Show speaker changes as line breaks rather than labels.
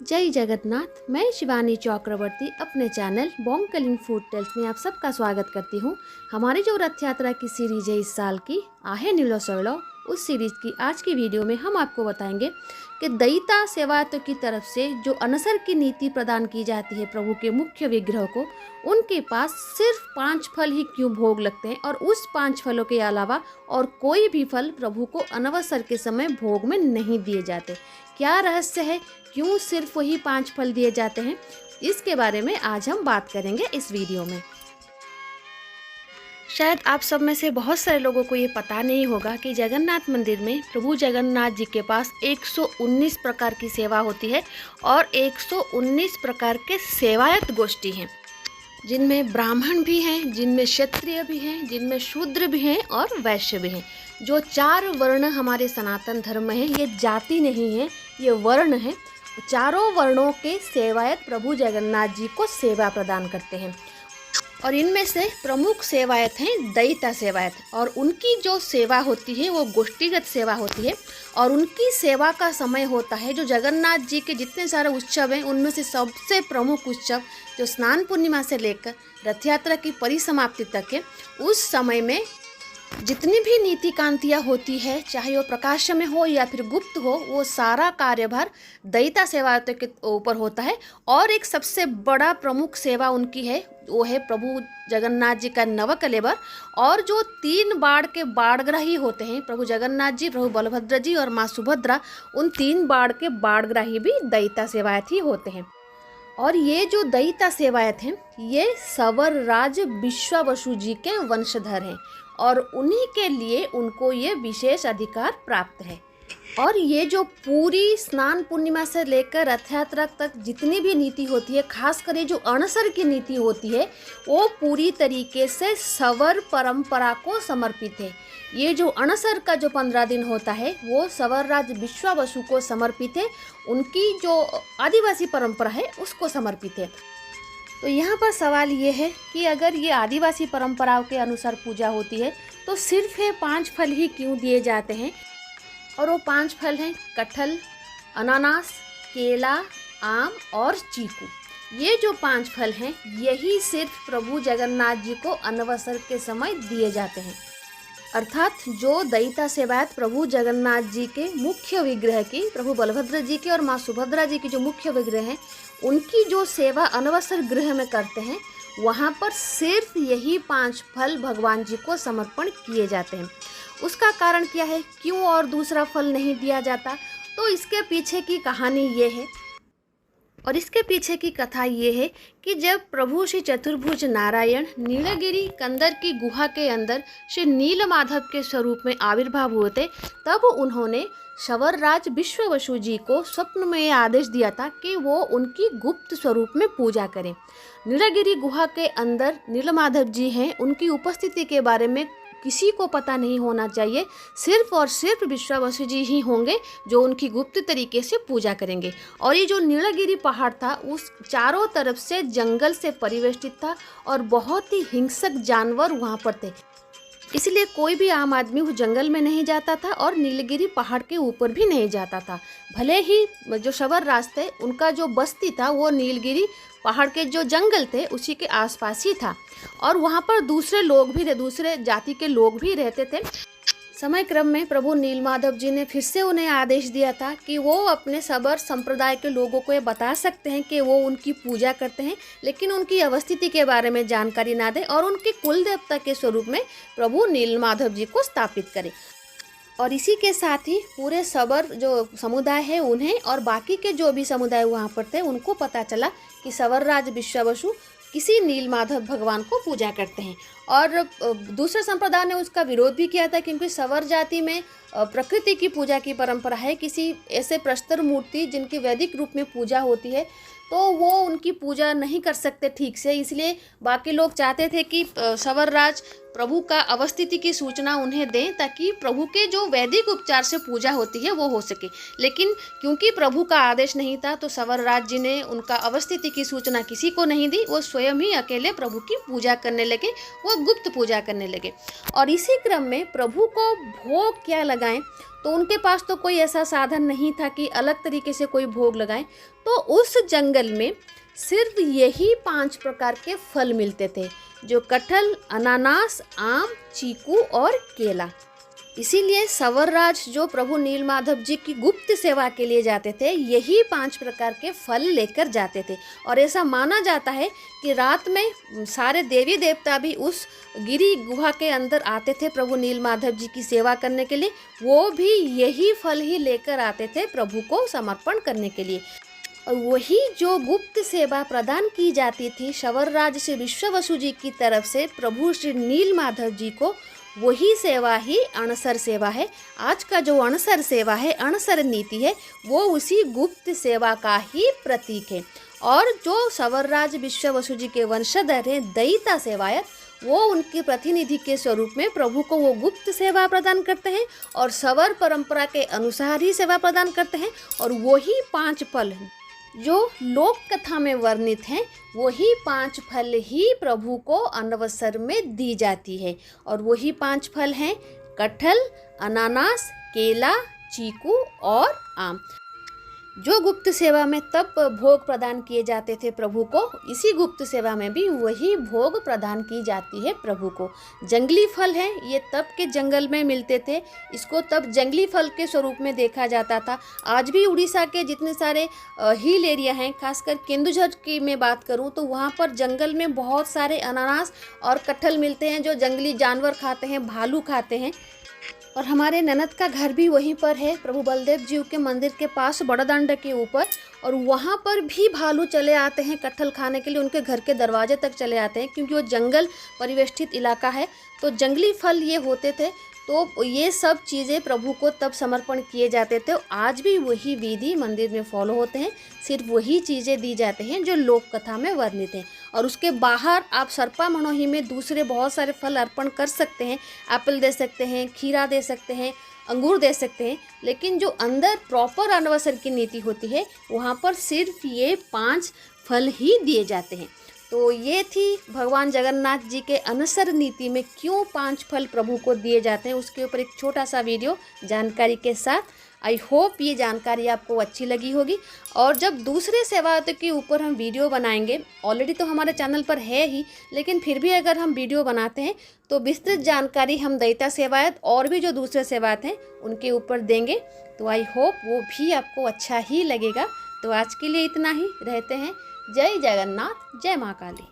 जय जगन्नाथ। मैं शिवानी चक्रवर्ती अपने चैनल बोंकलिंग फूड टेल्स में आप सबका स्वागत करती हूँ। हमारी जो रथ यात्रा की सीरीज है इस साल की आहे नीलो सोलो, उस सीरीज की आज की वीडियो में हम आपको बताएंगे कि दयिता सेवायतों की तरफ से जो अनसर की नीति प्रदान की जाती है प्रभु के मुख्य विग्रह को, उनके पास सिर्फ 5 फल ही क्यों भोग लगते हैं और उस 5 फलों के अलावा और कोई भी फल प्रभु को अनवसर के समय भोग में नहीं दिए जाते। क्या रहस्य है, क्यों सिर्फ वही 5 फल दिए जाते हैं, इसके बारे में आज हम बात करेंगे इस वीडियो में। शायद आप सब में से बहुत सारे लोगों को ये पता नहीं होगा कि जगन्नाथ मंदिर में प्रभु जगन्नाथ जी के पास 119 प्रकार की सेवा होती है और 119 प्रकार के सेवायत गोष्ठी हैं, जिनमें ब्राह्मण भी हैं, जिनमें क्षत्रिय भी हैं, जिनमें शूद्र भी हैं और वैश्य भी हैं। जो 4 वर्ण हमारे सनातन धर्म में है, ये जाति नहीं है, ये वर्ण है। चारों वर्णों के सेवायत प्रभु जगन्नाथ जी को सेवा प्रदान करते हैं और इनमें से प्रमुख सेवायत हैं दयिता सेवायत, और उनकी जो सेवा होती है वो गोष्ठीगत सेवा होती है और उनकी सेवा का समय होता है जो जगन्नाथ जी के जितने सारे उत्सव हैं उनमें से सबसे प्रमुख उत्सव जो स्नान पूर्णिमा से लेकर रथ यात्रा की परिसमाप्ति तक है। उस समय में जितनी भी नीति कांतियाँ होती है, चाहे वो प्रकाश में हो या फिर गुप्त हो, वो सारा कार्यभार दयिता सेवायतों के ऊपर होता है। और एक सबसे बड़ा प्रमुख सेवा उनकी है, वो है प्रभु जगन्नाथ जी का नवकलेबर। और जो 3 बाड़ के बाड़ग्राही होते हैं, प्रभु जगन्नाथ जी, प्रभु बलभद्र जी और माँ सुभद्रा, उन 3 बाड़ के बाड़ग्राही भी दयिता सेवायत ही होते हैं। और ये जो दयिता सेवायत हैं, ये सवर राज विश्वावसु जी के वंशधर हैं और उन्हीं के लिए उनको ये विशेष अधिकार प्राप्त है। और ये जो पूरी स्नान पूर्णिमा से लेकर रथ यात्रा तक जितनी भी नीति होती है, खासकर ये जो अणसर की नीति होती है, वो पूरी तरीके से सवर परंपरा को समर्पित है। ये जो अणसर का जो 15 दिन होता है वो सवर राज विश्वावसु को समर्पित है, उनकी जो आदिवासी परंपरा है उसको समर्पित है। तो यहाँ पर सवाल ये है कि अगर ये आदिवासी परंपराओं के अनुसार पूजा होती है तो सिर्फ ये 5 फल ही क्यों दिए जाते हैं। और वो 5 फल हैं कटहल, अनानास, केला, आम और चीकू। ये जो 5 फल हैं यही सिर्फ प्रभु जगन्नाथ जी को अनवसर के समय दिए जाते हैं। अर्थात जो दयिता सेवायत प्रभु जगन्नाथ जी के मुख्य विग्रह की, प्रभु बलभद्र जी के और माँ सुभद्रा जी की जो मुख्य विग्रह हैं, उनकी जो सेवा अनवसर गृह में करते हैं, वहाँ पर सिर्फ यही 5 फल भगवान जी को समर्पण किए जाते हैं। उसका कारण क्या है, क्यों और दूसरा फल नहीं दिया जाता? तो इसके पीछे की कहानी ये है, और इसके पीछे की कथा ये है कि जब प्रभु श्री चतुर्भुज नारायण नीलगिरी कंदर की गुहा के अंदर श्री नीलमाधव के स्वरूप में आविर्भाव हुए थे, तब उन्होंने सवर राज विश्वावसु जी को स्वप्न में यह आदेश दिया था कि वो उनकी गुप्त स्वरूप में पूजा करें। नीलगिरी गुहा के अंदर नीलमाधव जी हैं, उनकी उपस्थिति के बारे में किसी को पता नहीं होना चाहिए, सिर्फ और सिर्फ विश्वावसु जी ही होंगे जो उनकी गुप्त तरीके से पूजा करेंगे। और ये जो नीलगिरी पहाड़ था उस चारों तरफ से जंगल से परिवेष्टित था और बहुत ही हिंसक जानवर वहाँ पर थे, इसलिए कोई भी आम आदमी उस जंगल में नहीं जाता था और नीलगिरी पहाड़ के ऊपर भी नहीं जाता था। भले ही जो सवर राज थे उनका जो बस्ती था वो नीलगिरी पहाड़ के जो जंगल थे उसी के आसपास ही था और वहाँ पर दूसरे लोग भी, दूसरे जाति के लोग भी रहते थे। समय क्रम में प्रभु नीलमाधव जी ने फिर से उन्हें आदेश दिया था कि वो अपने सबर संप्रदाय के लोगों को ये बता सकते हैं कि वो उनकी पूजा करते हैं, लेकिन उनकी अवस्थिति के बारे में जानकारी ना दें और उनके कुल देवता के स्वरूप में प्रभु नीलमाधव जी को स्थापित करें। और इसी के साथ ही पूरे सबर जो समुदाय है उन्हें और बाकी के जो भी समुदाय वहाँ पर थे उनको पता चला कि सवर राज विश्वावसु किसी नीलमाधव भगवान को पूजा करते हैं। और दूसरे संप्रदाय ने उसका विरोध भी किया था, क्योंकि सवर जाति में प्रकृति की पूजा की परंपरा है। किसी ऐसे प्रस्तर मूर्ति जिनकी वैदिक रूप में पूजा होती है तो वो उनकी पूजा नहीं कर सकते ठीक से, इसलिए बाकी लोग चाहते थे कि सवर राज प्रभु का अवस्थिति की सूचना उन्हें दें, ताकि प्रभु के जो वैदिक उपचार से पूजा होती है वो हो सके। लेकिन क्योंकि प्रभु का आदेश नहीं था, तो सवरराज जी ने उनका अवस्थिति की सूचना किसी को नहीं दी। वो स्वयं ही अकेले प्रभु की पूजा करने लगे, वो गुप्त पूजा करने लगे। और इसी क्रम में प्रभु को भोग क्या लगाएं, तो उनके पास तो कोई ऐसा साधन नहीं था कि अलग तरीके से कोई भोग लगाएं। तो उस जंगल में सिर्फ यही 5 प्रकार के फल मिलते थे, जो कटहल, अनानास, आम, चीकू और केला। इसीलिए सवरराज जो प्रभु नीलमाधव जी की गुप्त सेवा के लिए जाते थे, यही 5 प्रकार के फल लेकर जाते थे। और ऐसा माना जाता है कि रात में सारे देवी देवता भी उस गिरी गुहा के अंदर आते थे प्रभु नीलमाधव जी की सेवा करने के लिए। वो भी यही फल ही लेकर आते थे प्रभु को समर्पण करने के लिए। और वही जो गुप्त सेवा प्रदान की जाती थी सवरराज से विश्ववसु जी की तरफ से प्रभु श्री नीलमाधव जी को, वही सेवा ही अणसर सेवा है। आज का जो अणसर सेवा है, अणसर नीति है, वो उसी गुप्त सेवा का ही प्रतीक है। और जो सवरराज विश्ववसु जी के वंशधर हैं दयिता सेवायत, वो उनके प्रतिनिधि के स्वरूप में प्रभु को वो गुप्त सेवा प्रदान करते हैं और सवर परंपरा के अनुसार ही सेवा प्रदान करते हैं। और वही 5 फल जो लोक कथा में वर्णित हैं, वही 5 फल ही प्रभु को अनवसर में दी जाती है। और वही 5 फल हैं कटहल, अनानास, केला, चीकू और आम। जो गुप्त सेवा में तब भोग प्रदान किए जाते थे प्रभु को, इसी गुप्त सेवा में भी वही भोग प्रदान की जाती है प्रभु को। जंगली फल हैं, ये तब के जंगल में मिलते थे, इसको तब जंगली फल के स्वरूप में देखा जाता था। आज भी उड़ीसा के जितने सारे हिल एरिया हैं, खासकर केंदुझर की मैं बात करूं, तो वहाँ पर जंगल में बहुत सारे अनानास और कटहल मिलते हैं, जो जंगली जानवर खाते हैं, भालू खाते हैं। और हमारे ननद का घर भी वहीं पर है, प्रभु बलदेव जी के मंदिर के पास बड़ादांड के ऊपर। और वहाँ पर भी भालू चले आते हैं कटहल खाने के लिए, उनके घर के दरवाजे तक चले आते हैं, क्योंकि वो जंगल परिवेष्टित इलाका है। तो जंगली फल ये होते थे। तो ये सब चीज़ें प्रभु को तब समर्पण किए जाते थे। आज भी वही विधि मंदिर में फॉलो होते हैं, सिर्फ वही चीज़ें दी जाते हैं जो लोक कथा में वर्णित हैं। और उसके बाहर आप सर्पा मनोही में दूसरे बहुत सारे फल अर्पण कर सकते हैं, एप्पल दे सकते हैं, खीरा दे सकते हैं, अंगूर दे सकते हैं। लेकिन जो अंदर प्रॉपर अनवसर की नीति होती है, वहाँ पर सिर्फ ये 5 फल ही दिए जाते हैं। तो ये थी भगवान जगन्नाथ जी के अनसर नीति में क्यों 5 फल प्रभु को दिए जाते हैं, उसके ऊपर एक छोटा सा वीडियो जानकारी के साथ। आई होप ये जानकारी आपको अच्छी लगी होगी। और जब दूसरे सेवायतों के ऊपर हम वीडियो बनाएंगे, ऑलरेडी तो हमारे चैनल पर है ही, लेकिन फिर भी अगर हम वीडियो बनाते हैं तो विस्तृत जानकारी हम दयिता सेवायत और भी जो दूसरे सेवायत हैं उनके ऊपर देंगे। तो आई होप वो भी आपको अच्छा ही लगेगा। तो आज के लिए इतना ही, रहते हैं। जय जगन्नाथ, जय माँ काली।